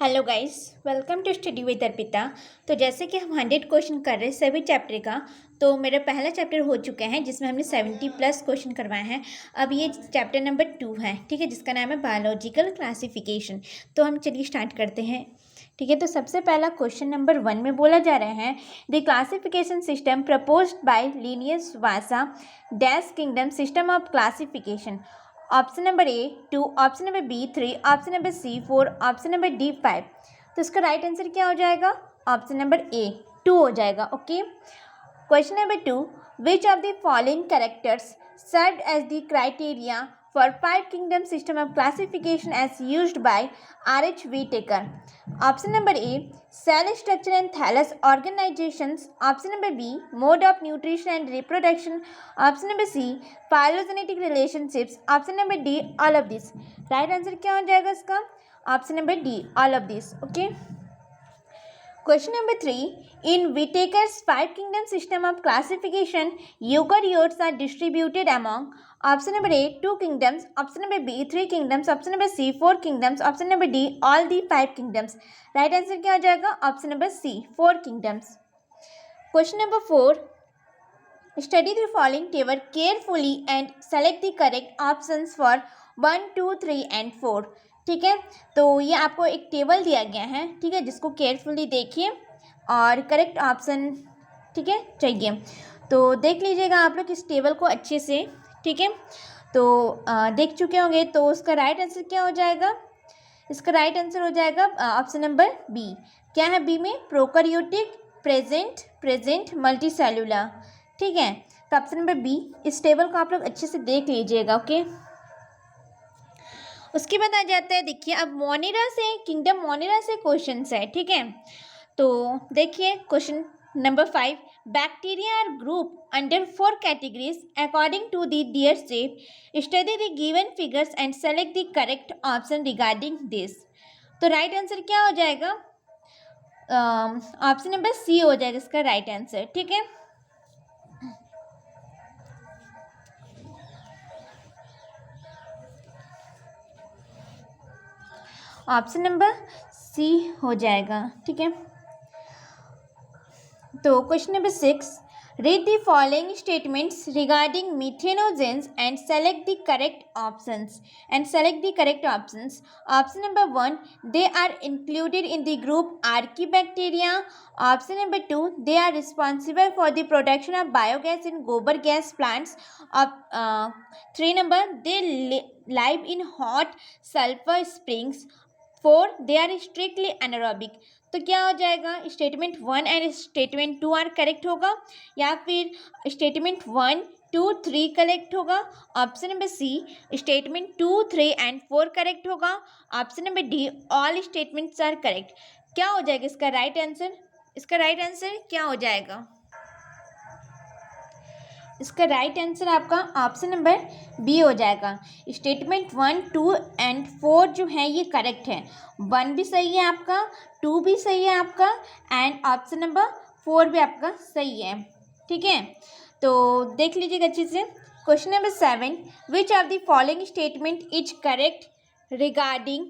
Hello guys, welcome to study with Arpita. तो जैसे कि हम 100 क्वेश्चन कर रहे हैं सभी चैप्टर का। तो मेरा पहला चैप्टर हो चुका है जिसमें हमने 70 प्लस क्वेश्चन करवाए हैं। अब ये चैप्टर नंबर 2 है, ठीक है, जिसका नाम है बायोलॉजिकल क्लासिफिकेशन। तो हम चलिए स्टार्ट करते हैं। ठीक है, तो सबसे पहला क्वेश्चन नंबर 1 में बोला जा रहा है the classification system proposed by Linnaeus was a dash kingdom system of classification. Option number A 2, option number B 3, option number C 4, option number D 5। तो इसका राइट आंसर क्या हो जाएगा? ऑप्शन नंबर ए 2 हो जाएगा। Okay, question number 2, which of the following characters serve as the criteria for five kingdom system of classification as used by R.H. Whittaker. Option number A, cell structure and thallus organizations. Option number B, mode of nutrition and reproduction. Option number C, phylogenetic relationships. Option number D, all of this. Right answer क्या हो जाएगा इसका? Option number D, all of this. Okay. Question number 3. In Whittaker's five kingdom system of classification, eukaryotes are distributed among option number A 2 kingdoms, option number B 3 kingdoms, option number C 4 kingdoms, option number D all the 5 kingdoms. Right answer क्या हो जाएगा? Option number C 4 kingdoms. Question number 4. Study the following table carefully and select the correct options for 1, 2, 3 and 4. ठीक है, तो ये आपको एक table दिया गया है, ठीक है, जिसको केयरफुली देखिए और करेक्ट ऑप्शन, ठीक है, चाहिए। तो देख लीजिएगा आप लोग इस टेबल को अच्छे से, ठीक है। तो देख चुके होंगे, तो उसका राइट आंसर क्या हो जाएगा? इसका राइट आंसर हो जाएगा ऑप्शन नंबर बी। क्या है बी में? प्रोकैरियोटिक, प्रेजेंट मल्टीसेलुलर, ठीक है। तो ऑप्शन नंबर बी, इस टेबल को आप लोग अच्छे से देख लीजिएगा। ओके, उसके बाद आ जाता है, देखिए अब मोनेरा से, किंगडम मोनेरा से क्वेश्चन है, ठीक है। तो देखिए question number 5, bacteria are group under 4 categories according to the their shape. Study the given figures and select the correct option regarding this. तो राइट आंसर क्या हो जाएगा? ऑप्शन नंबर सी हो जाएगा इसका राइट आंसर, ठीक है। ऑप्शन नंबर सी हो जाएगा, ठीक है। तो question number 6, read the following statements regarding methanogens and select the correct options. Option number 1, they are included in the group archaebacteria. Option number 2, they are responsible for the production of biogas in gobar gas plants. 3 number, they live in hot sulphur springs. 4, they are strictly anaerobic. तो क्या हो जाएगा? Statement 1 and statement 2 are correct होगा, या फिर statement 1, 2, 3 correct होगा। Option number C, statement 2, 3 and 4 correct होगा। Option number D, all statements are correct. क्या हो जाएगा इसका राइट आंसर? इसका राइट आंसर क्या हो जाएगा? इसका राइट आंसर आपका ऑप्शन नंबर बी हो जाएगा। स्टेटमेंट 1, 2 एंड 4 जो है ये करेक्ट है। 1 भी सही है आपका, 2 भी सही है आपका, एंड ऑप्शन नंबर 4 भी आपका सही है, ठीक है। तो देख लीजिएगा अच्छे से। Question number 7, which of the following statement is correct regarding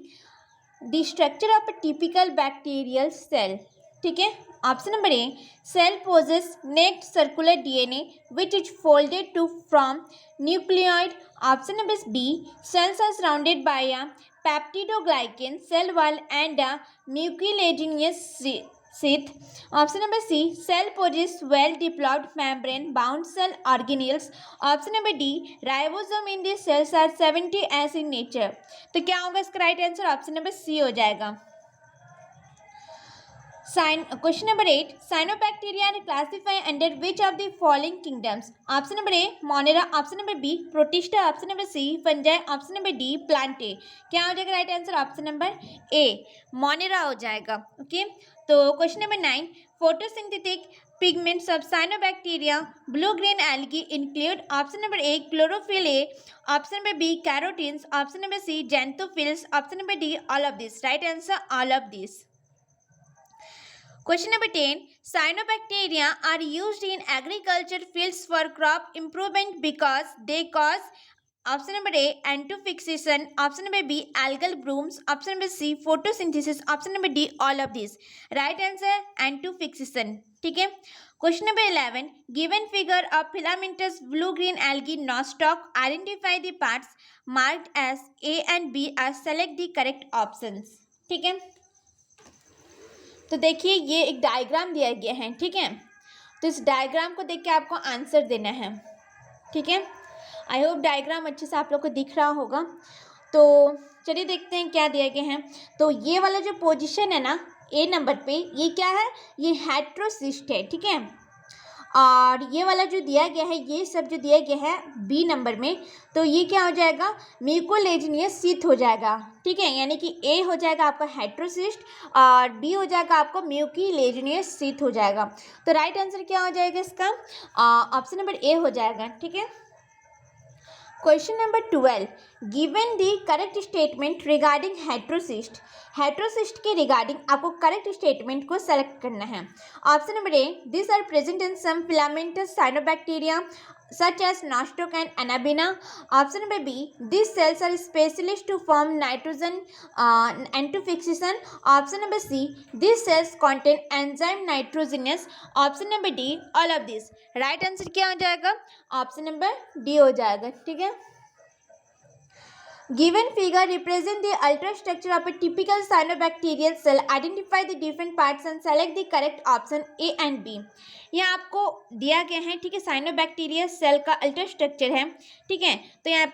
the structure of a typical bacterial cell. ठीक है, option number A, cell possess naked circular DNA which is folded to form nucleoid. Option number B, cells are surrounded by a peptidoglycan cell wall and a mucilaginous sheath. Option number C, cell possess well developed membrane bound cell organelles. Option number D, ribosome in these cells are 70 as in nature. तो क्या होगा इसका right answer? Option number C हो जाएगा। Question number 8, cyanobacteria are classified under which of the following kingdoms? Option number A, Monera. Option number B, Protista. Option number C, Fungi. Option number D, Plantae. क्या हो जाएगा right answer? Option number A, Monera हो जाएगा। Okay, तो question number 9, photosynthetic pigments of cyanobacteria blue green algae include. Option number A, chlorophyll A. Option number B, carotenes. Option number C, xanthophylls. Option number D, all of this. Right answer, all of this. Question number 10, cyanobacteria are used in agriculture fields for crop improvement because they cause option number A N two fixation, option number B algal blooms, option number C photosynthesis, option number D all of this. Right answer N two fixation. ठीक है। Question number 11, given figure of filamentous blue green algae Nostoc, identify the parts marked as A and B as select the correct options. ठीक है। तो देखिए ये एक diagram दिया गया है। ठीक है। तो इस डायग्राम को देख के आपको आंसर देना है। ठीक है। आई होप डायग्राम अच्छे से आप लोग को दिख रहा होगा। तो चलिए देखते हैं क्या दिया गया है। तो ये वाला जो पोजीशन है ना ए नंबर पे, ये क्या है, ये हेट्रोसिस्ट है। ठीक है। और ये वाला जो दिया गया है, ये सब जो दिया गया है बी नंबर में, तो ये क्या हो जाएगा, म्यूकोलेजनियस शीथ हो जाएगा। ठीक है। यानी कि ए हो जाएगा आपका हेट्रोसिस्ट और बी हो जाएगा आपका म्यूकोलेजनियस शीथ हो जाएगा। तो राइट आंसर क्या हो जाएगा इसका, ऑप्शन नंबर ए हो जाएगा। ठीक है। Question number 12, given the correct statement regarding heterocyst. Heterocyst के रिगार्डिंग आपको करेक्ट स्टेटमेंट को सेलेक्ट करना है। Option number A, this are present in some filamentous cyanobacteria such as nostoc and anabina. Option number B, these cells are specialized to form nitrogen antofixation. Option number C, these cells contain enzyme nitrogenase. Option number D, all of this. Right answer क्या हो जाएगा, option number D हो जाएगा। ठीक है। Given figure represent the ultrastructure of a typical cyanobacterial cell. Identify the different parts and select the correct option A and B. यहाँ आपको दिया गया है। ठीक है। साइनोबैक्टीरियल सेल का अल्ट्रास्ट्रक्चर है। ठीक है। तो यहाँ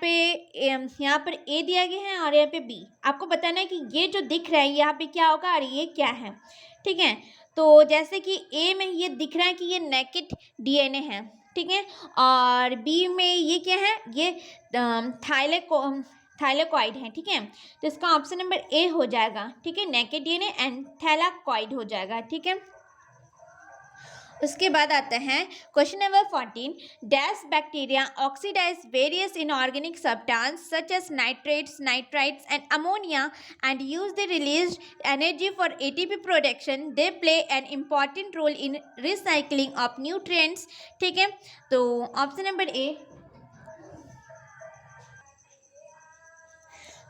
पर ए दिया गया है और यहाँ पे बी। आपको बताना है कि ये जो दिख रहा है यहाँ पे क्या होगा और ये क्या है। ठीक है। तो जैसे कि ए में ये दिख रहा है कि ये नेकेड डीएनए है। ठीक है। और बी में ये क्या है, ये थाइलेकॉइड है। ठीक है। तो इसका ऑप्शन नंबर ए हो जाएगा। ठीक है। नेकेड डीएनए एंड थैलाकॉइड हो जाएगा। ठीक है। उसके बाद आता है question number 14, dash bacteria oxidise various inorganic substance such as nitrates, nitrites and ammonia and use the release energy for ATP production. They play an important role in recycling of nutrients. ठीक है। तो option number A,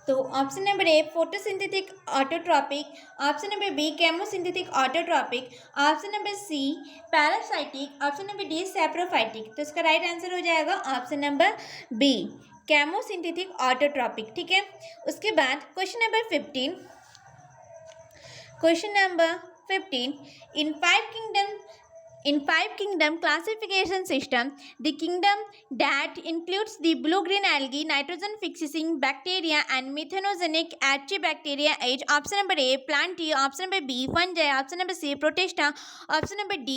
तो option number A photosynthetic autotrophic, option number B chemosynthetic autotrophic, option number C parasitic, option number D saprophytic. तो इसका right answer हो जाएगा option number B chemosynthetic autotrophic. ठीक है। उसके बाद question number 15, question number 15, in five kingdom classification system, the kingdom that includes the blue-green algae, nitrogen-fixing bacteria, and methanogenic archaebacteria is option number A, Plantae, option number B, fungi, option number C, Protista, option number D,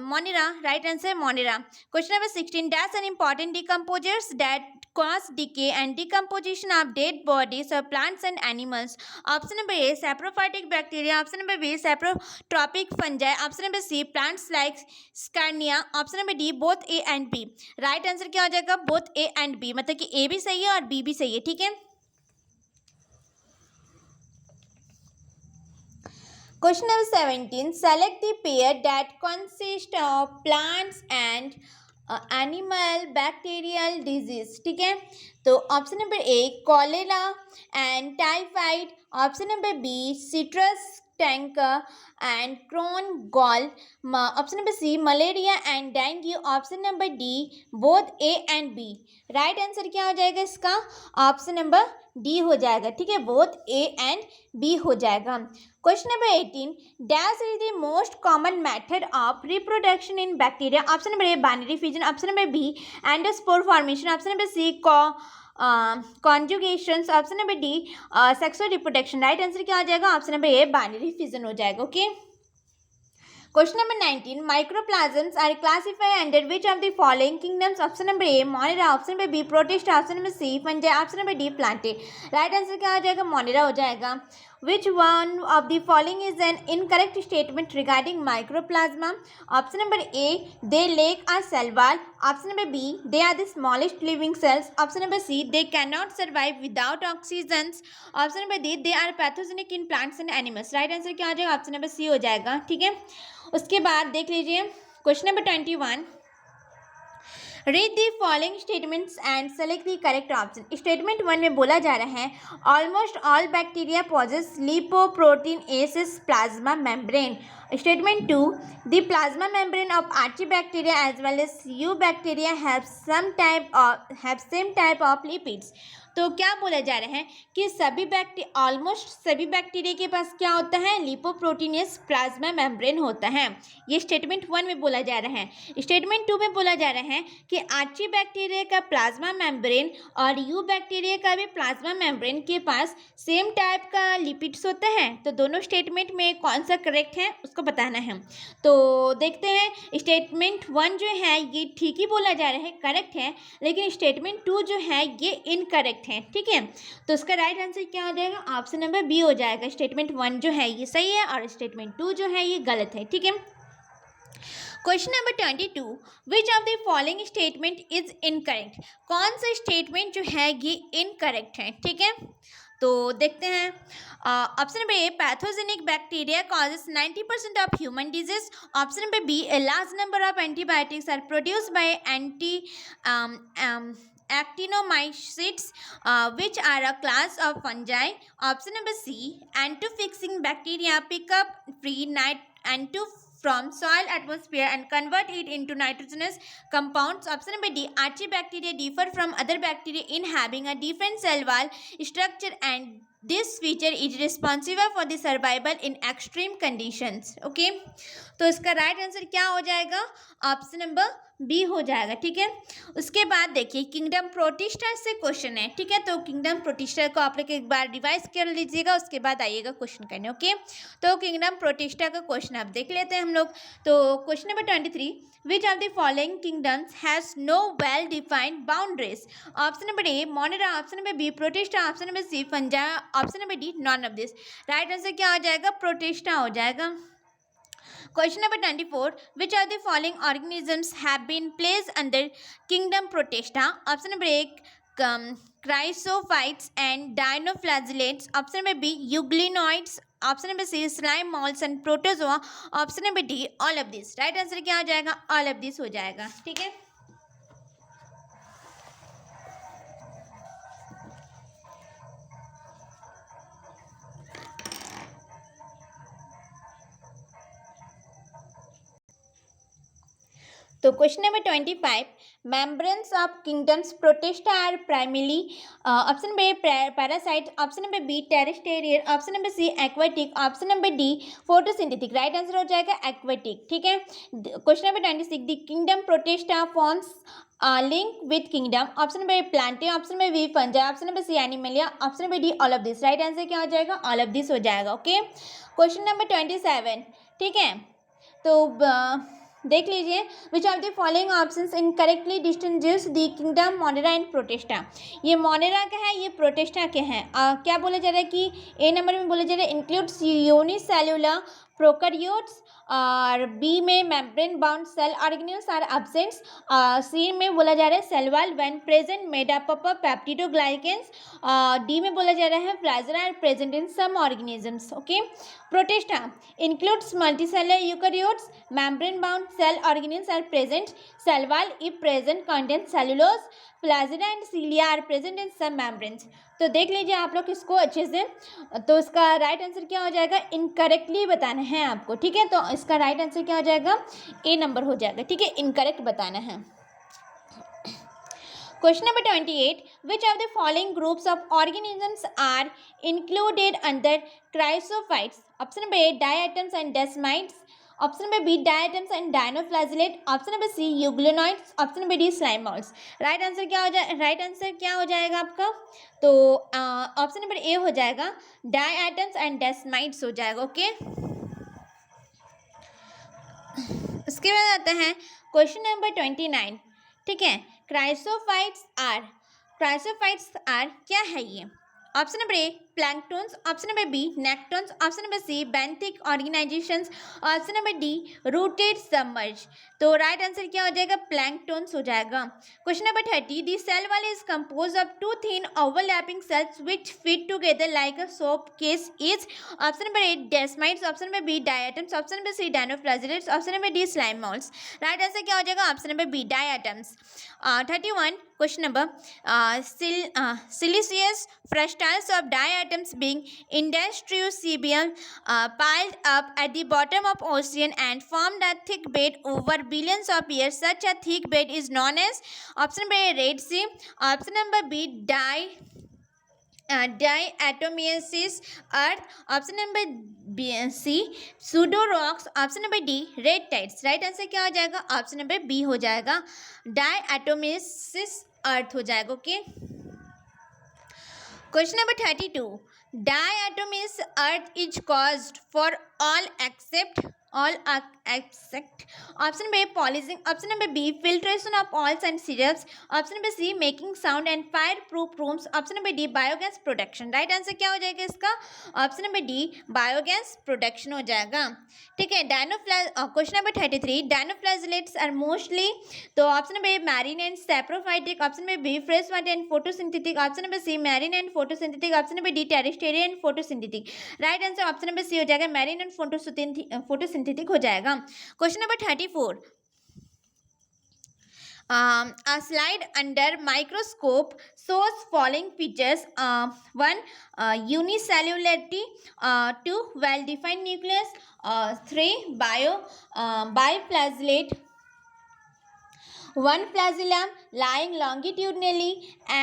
Monera. Right answer, Monera. Question number 16, dash an important decomposers that cause decay and decomposition of dead bodies of plants and animals. Option number A, saprophytic bacteria, option number B, saprotropic fungi, option number C, plants like Scania, option number D both A and B. Right answer क्या हो जाएगा, both A and B, मतलब कि ए भी सही है और B भी सही है। ठीक है। Question number 17, select the pair that consist of plants and animal bacterial disease. ठीक है। तो option number A cholera and typhoid, option number B citrus canker and crown gall, option number C malaria and dengue, option number D both A and B. Right answer क्या हो जाएगा इसका, option number D हो जाएगा। ठीक है। Both A and B हो जाएगा। Question number 18, dash is the most common method of reproduction in bacteria. Option number A binary fission, option number B endospore formation, option number C conjugations, option number D sexual reproduction. Right answer क्या हो जाएगा, option number A binary fission हो जाएगा। Okay. Question number 19, microplasms are classified under which of the following kingdoms? Option number A Monera, option number B Protista, option number C fungi, option number D Plantae. Right answer क्या हो जाएगा, Monera हो जाएगा। Which one of the following is an incorrect statement regarding microplasma? Option number A, they lack a cell wall. Option number B, they are the smallest living cells. Option number C, they cannot survive without oxygen. Option number D, they are pathogenic in plants and animals. Right answer क्या हो जाएगा, option number C हो जाएगा। ठीक है। उसके बाद देख लीजिए question number 21, read the following statements and select the correct option. Statement 1 में बोला जा रहा है almost all bacteria possess lipoproteinaceous plasma membrane. Statement 2 the plasma membrane of archaebacteria as well as eubacteria have same type of lipids. तो क्या बोला जा रहा है कि ऑलमोस्ट सभी बैक्टीरिया के पास क्या होता है, लिपोप्रोटीनियस प्लाज्मा मेम्ब्रेन होता है। ये स्टेटमेंट 1 में बोला जा रहा है। स्टेटमेंट 2 में बोला जा रहा है कि आर्ची बैक्टीरिया का प्लाज्मा मेम्ब्रेन और यू बैक्टीरिया का भी प्लाज्मा मेम्ब्रेन के पास सेम टाइप का लिपिड्स होता है। तो दोनों स्टेटमेंट में कौन सा करेक्ट है उसको बताना है। तो देखते हैं स्टेटमेंट 1 जो है ये ठीक ही बोला जा रहा है, करेक्ट है, लेकिन स्टेटमेंट 2 जो है ये इनकरेक्ट है। ठीक है, तो इसका राइट आंसर क्या हो जाएगा, ऑप्शन नंबर बी हो जाएगा। स्टेटमेंट 1 जो है ये सही है और स्टेटमेंट 2 जो है ये गलत है। ठीक है, question number 22, which of the following statement is incorrect. कौन सा स्टेटमेंट जो है ये इनकरेक्ट है। ठीक है, तो देखते हैं। Option number A, pathogenic bacteria causes 90% of human disease. Option number B, a large number of antibiotics are produced by actinomycetes, which are a class of fungi. Option number C, antofixing bacteria pick up free anto from soil atmosphere and convert it into nitrogenous compounds. Option number D, archibacteria differ from other bacteria in having a different cell wall structure and this feature is responsible for the survival in extreme conditions. Okay, तो इसका right answer क्या हो जाएगा, option number B हो जाएगा। ठीक है, उसके बाद देखिए किंगडम प्रोटिस्टा से क्वेश्चन है। ठीक है, तो किंगडम प्रोटिस्टा को आप लोग एक बार रिवाइज कर लीजिएगा, उसके बाद आइएगा क्वेश्चन करने। ओके, तो किंगडम प्रोटिस्टा का क्वेश्चन आप देख लेते हैं हम लोग। तो question number 23, which of the following kingdoms has no well defined boundaries. Option number A, Monera. Option number B, Protista. Option number C, fungi. Option number D, none of this. Right answer क्या हो जाएगा, protista हो जाएगा। Question number 24, which of the following organisms have been placed under kingdom Protista? Option number A, chrysophytes and dinoflagellates. Option number B, euglenoids. Option number C, slime molds and protozoa. Option number D, all of these. Right answer क्या हो जाएगा, all of these हो जाएगा। ठीक है, तो question number 25, membranes of kingdoms Protista are primarily option B, parasites. Option number B, terrestrial. Option number C, aquatic. Option number D, photosynthetic. Right answer हो जाएगा aquatic। ठीक है, question number 26, the kingdom Protista forms link with kingdom. Option number A, Plantae. Option number B, fungi. Option number C, Animalia. Option number D, all of this. Right answer क्या हो जाएगा, all of this हो जाएगा। Okay, question number 27। ठीक है, तो देख लीजिए, which of the following options incorrectly distinguish the kingdom Monera and protista. ये मोनेरा का है, ये प्रोटिस्टा के हैं। क्या बोला जा रहा है कि ए नंबर में बोला जा रहा है इंक्लूड्स यूनिसेल्युलर प्रोकैरियोट्स, और बी में membrane bound cell organelles are absents, C में बोला जा रहा है cell wall when present made up of peptidoglycans, D में बोला जा रहा है flagella are present in some organisms. Okay, protista includes multicellular eukaryotes, membrane bound cell organelles are present, cell wall if present contains cellulose, flagella and cilia are present in some membranes। तो देख लीजिए आप लोग इसको अच्छे से। तो इसका राइट आंसर क्या हो जाएगा, इनकरेक्टली बताना है आपको। ठीक है, तो इसका राइट आंसर क्या हो जाएगा, ए नंबर हो जाएगा। ठीक है, इनकरेक्ट बताना है। Question number 28, which of the following groups of organisms are included under chrysophytes? Option number A, diatoms and desmites. Option number B, diatoms and dinoflagellate. Option number C, euglenoids. Option number D, slime molds. Right answer क्या हो जाएगा आपका, तो option number A हो जाएगा, diatoms and डेस्माइट्स हो जाएगा। Okay, उसके बाद आता है क्वेश्चन नंबर 29। ठीक है, क्राइसोफाइट्स आर क्या है ये। Option number A, planktons, option number B nektons, option number C benthic organizations, option number D rooted submerge. तो राइट आंसर क्या हो जाएगा? प्लैंक्टन्स हो जाएगा। Question number 30, the cell wall is compose of two thin overlapping shells which fit together like a soap case is, option number A desmids, option number B diatoms, option number C dinoflagellates, option number D slime moulds. Right answer क्या हो जाएगा? Option number B diatoms. 31 question number siliceous frustals of diatoms being industrial piled up at the bottom of ocean and formed a thick bed over billions of years. Such a thick bed is known as, option number A Red Sea, option number B diatomaceous earth, option number B C pseudo rocks, option number D red tides। Right answer क्या हो जाएगा? Option number B हो जाएगा, diatomaceous अर्थ हो जाएगा। Okay, question number 32, diatomaceous earth is caused for all except option number A polishing, option number B filtration of oils and syrups, option number C making sound and fireproof rooms, option number D biogas production। Right answer क्या हो जाएगा इसका? Option number D biogas production हो जाएगा। ठीक है, question number 33, dinoflagellates are mostly, तो option number A marine and saprophytic, option number B fresh water and photosynthetic, option number C marine and photosynthetic, option number D terrestrial and photosynthetic. Right answer option number C हो जाएगा, marine and photosynthetic हो जाएगा। Question number 34, a slide under microscope shows following features: 1 unicellularity, 2 well defined nucleus, 3 biflagellate, one flagellum lying longitudinally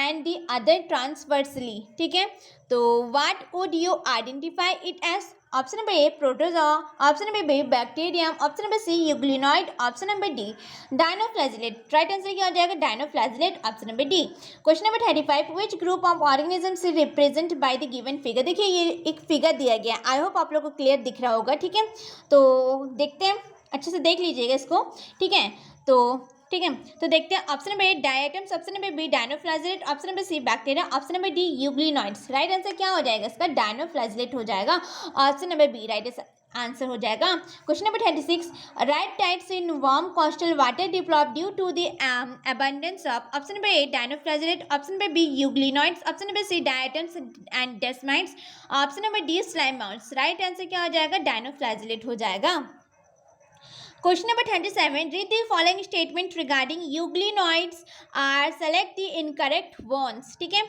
and the other transversely। ठीक है, तो what would you identify it as? Option number A protozoa, option number B bacterium, option number C euglenoid, option number D dinoflagellate. Right answer क्या हो जाएगा? Dinoflagellate, option number D. Question number 35, which group of organisms is represent by the given figure. देखिए ये एक figure दिया गया है, I hope आप लोग को क्लियर दिख रहा होगा। ठीक है, तो देखते हैं, अच्छे से देख लीजिएगा इसको। ठीक है, ठीक है, तो देखते हैं option number A diatoms, option number B dinoflagellate, option number C bacteria, option number D euglenoids. Right answer क्या हो जाएगा इसका? डायनोफ्लाजेलेट हो जाएगा, option number B right answer हो जाएगा। Question number 36, red tides in warm coastal water develop due to the abundance of, option number A dinoflagellate, option number B euglenoids, option number C diatoms and desmids, option number D slime moulds. Right answer क्या हो जाएगा? Dinoflagellate हो जाएगा। Question number 37, read the following statement regarding euglenoids or select the incorrect ones। ठीक है,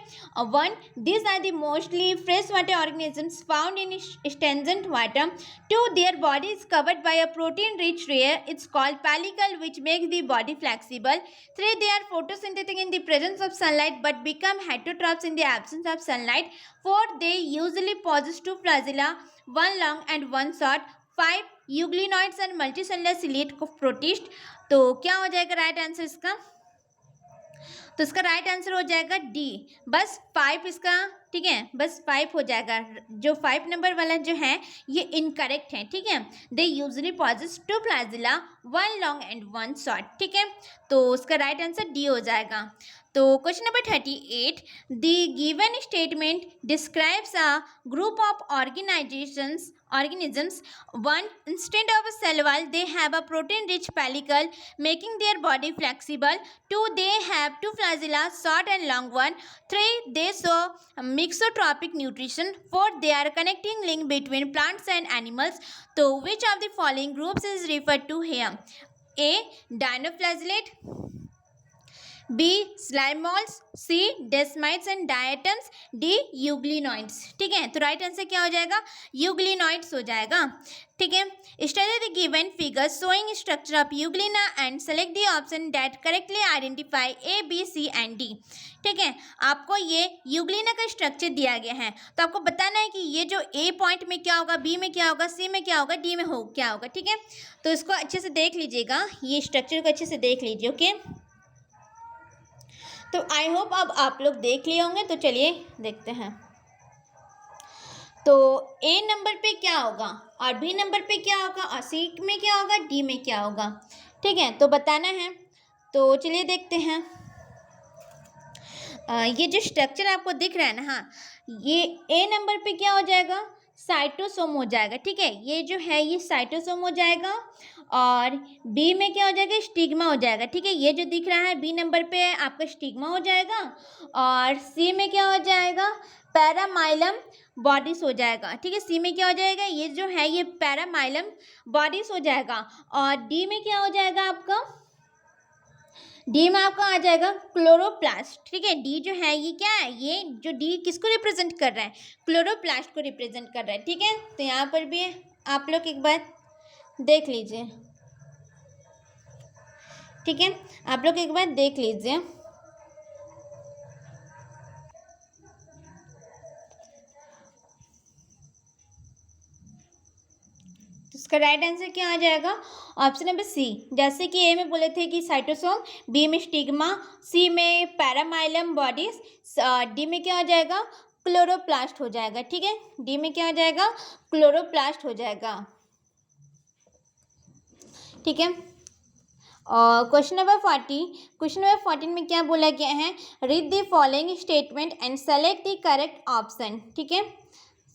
1 these are the mostly freshwater organisms found in stagnant water, 2 their body is covered by a protein rich layer, it's called pellicle, which makes the body flexible, 3 they are photosynthetic in the presence of sunlight but become heterotrophs in the absence of sunlight, 4 they usually possess 2 flagella, 1 long and 1 short, 5 euglenoids and multicellular ciliate protist. तो क्या हो जाएगा right answer इसका? तो इसका right answer हो जाएगा D, बस 5 इसका। ठीक है, बस 5 हो जाएगा, जो 5 नंबर वाला जो है ये इनकरेक्ट है। ठीक है, they usually possess 2 flagella, 1 long and 1 short. ठीक है, तो उसका राइट आंसर डी हो जाएगा। तो question number 38, the given statement describes a group of organisms, 1 instead of a cell wall they have a protein rich pellicle making their body flexible, 2 they have 2 flagella, short and long one, 3 they show mixotropic nutrition, 4 they are connecting link between plants and animals। तो which of the following groups is referred to here? A dinoflagellate, B slime molds, C desmites and diatoms, D euglenoids। ठीक है, तो right answer क्या हो जाएगा? Euglenoids हो जाएगा। ठीक है, study the given figure showing structure of Euglena and select the option that correctly identify A B C and D. ठीक है, आपको ये यूग्लिना का स्ट्रक्चर दिया गया है, तो आपको बताना है कि ये जो ए पॉइंट में क्या होगा, बी में क्या होगा, सी में क्या होगा, डी में क्या होगा। ठीक है, तो इसको अच्छे से देख लीजिएगा, ये स्ट्रक्चर को अच्छे से देख लीजिए। ओके, तो आई होप अब आप लोग देख लिए होंगे। तो चलिए देखते हैं, तो ए नंबर पे क्या होगा और बी नंबर पे क्या होगा और सी में क्या होगा, डी में क्या होगा। ठीक है, तो बताना है, तो चलिए देखते हैं। ये जो स्ट्रक्चर आपको दिख रहा है ना, हाँ, ये ए नंबर पे क्या हो जाएगा, साइटोसोम हो जाएगा, ठीक है। ये जो है ये साइटोसोम हो जाएगा, और बी में क्या हो जाएगा, स्टिग्मा हो जाएगा, ठीक है। ये जो दिख रहा है बी नंबर पे आपका स्टिग्मा हो जाएगा, और सी में क्या हो जाएगा, पैरामाइलम बॉडीज हो जाएगा, ठीक है। सी में क्या हो जाएगा, ये जो है ये पैरामाइलम बॉडीज हो जाएगा, और डी में क्या हो जाएगा आपका, डी में आपका आ जाएगा क्लोरोप्लास्ट, ठीक है। डी जो है ये क्या है, ये जो डी किसको रिप्रेजेंट कर रहा है, क्लोरोप्लास्ट को रिप्रेजेंट कर रहा है, ठीक है। तो यहाँ पर भी आप लोग एक बार देख लीजिए, ठीक है, आप लोग एक बार देख लीजिए। इसका राइट आंसर क्या आ जाएगा, ऑप्शन नंबर सी। जैसे कि ए में बोले थे कि साइटोसोम, बी में स्टिग्मा, सी में पैरामाइलम बॉडीज, डी में क्या हो जाएगा, क्लोरोप्लास्ट हो जाएगा, ठीक है। डी में क्या हो जाएगा, क्लोरोप्लास्ट हो जाएगा, ठीक है। और क्वेश्चन नंबर 14 में क्या बोला गया है, read the following statement and select the correct option, ठीक है।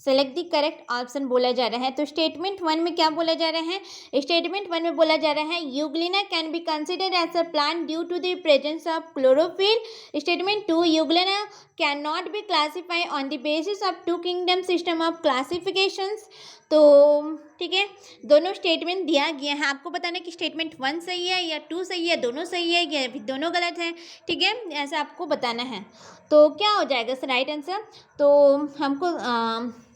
सेलेक्ट द करेक्ट ऑप्शन बोला जा रहा है। तो स्टेटमेंट 1 में क्या बोला जा रहा है, स्टेटमेंट 1 में बोला जा रहा है Euglena can be considered as a plant due to the presence of chlorophyll. Statement 2, Euglena can not be classify on the basis of two kingdom system of classifications. तो ठीक है, दोनों स्टेटमेंट दिया गया है, आपको बताना है कि स्टेटमेंट 1 सही है या 2 सही है, दोनों सही है या दोनों गलत हैं, ठीक है, ऐसा आपको बताना है। तो क्या हो जाएगा सर राइट आंसर, तो हमको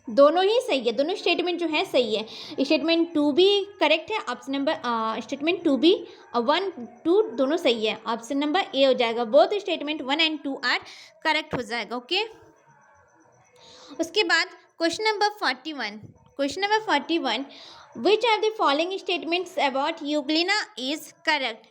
दोनों ही सही है, दोनों स्टेटमेंट जो है सही है। स्टेटमेंट 2 भी करेक्ट है, ऑप्शन नंबर स्टेटमेंट 2 भी 1 2 दोनों सही है, ऑप्शन नंबर ए हो जाएगा। Both statement 1 and 2 are correct हो जाएगा, ओके। उसके बाद question number 41, which are the following statements about Euglena is correct?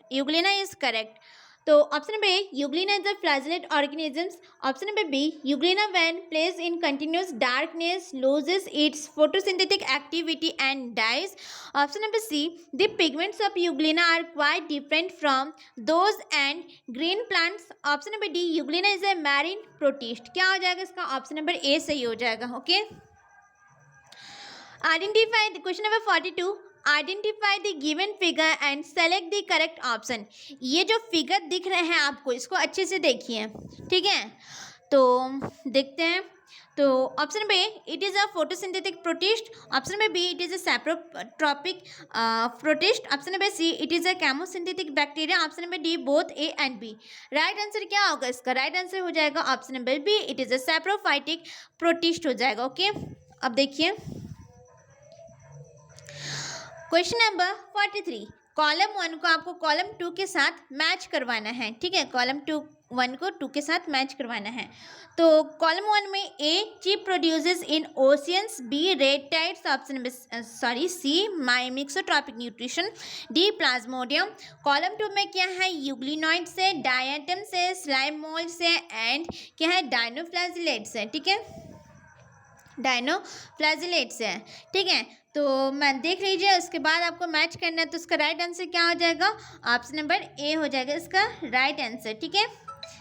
तो option number A, Euglena is a flagellate organisms. Option number B, Euglena when placed in continuous darkness loses its photosynthetic activity and dies. Option number C, the pigments of Euglena are quite different from those and green plants. Option number D, Euglena is a marine protist. क्या हो जाएगा इसका, option number ए सही हो जाएगा, okay. Identify question number 42, identify the given figure and select the correct option. ये जो figure दिख रहे हैं आपको, इसको अच्छे से देखिए, ठीक है। तो देखते हैं, तो option number A, it is a photosynthetic protist. Option number B, it is a saprotrophic protist. Option number C, it is a chemosynthetic bacteria. Option number D, both A and B. Right answer क्या होगा इसका, right answer हो जाएगा option number B, it is a saprophytic protist हो जाएगा, okay. अब देखिए question number 43, column 1 को आपको कॉलम 2 के साथ मैच करवाना है, ठीक है। कॉलम 1 को 2 के साथ मैच करवाना है। तो कॉलम 1 में A, chief producers in oceans, B, red tides, option number C, mixotrophic nutrition, D, Plasmodium. Column 2 में क्या है, यूग्लिनॉइड से, डायटम से, स्लाइम मोल्ड से, एंड क्या है, डायनोफ्लाजिलेट से, ठीक है, डायनोफ्लाजिलेट से, ठीक है। तो मैं देख लीजिए, उसके बाद आपको मैच करना है, तो उसका राइट आंसर क्या हो जाएगा, ऑप्शन नंबर ए हो जाएगा इसका राइट आंसर, ठीक है।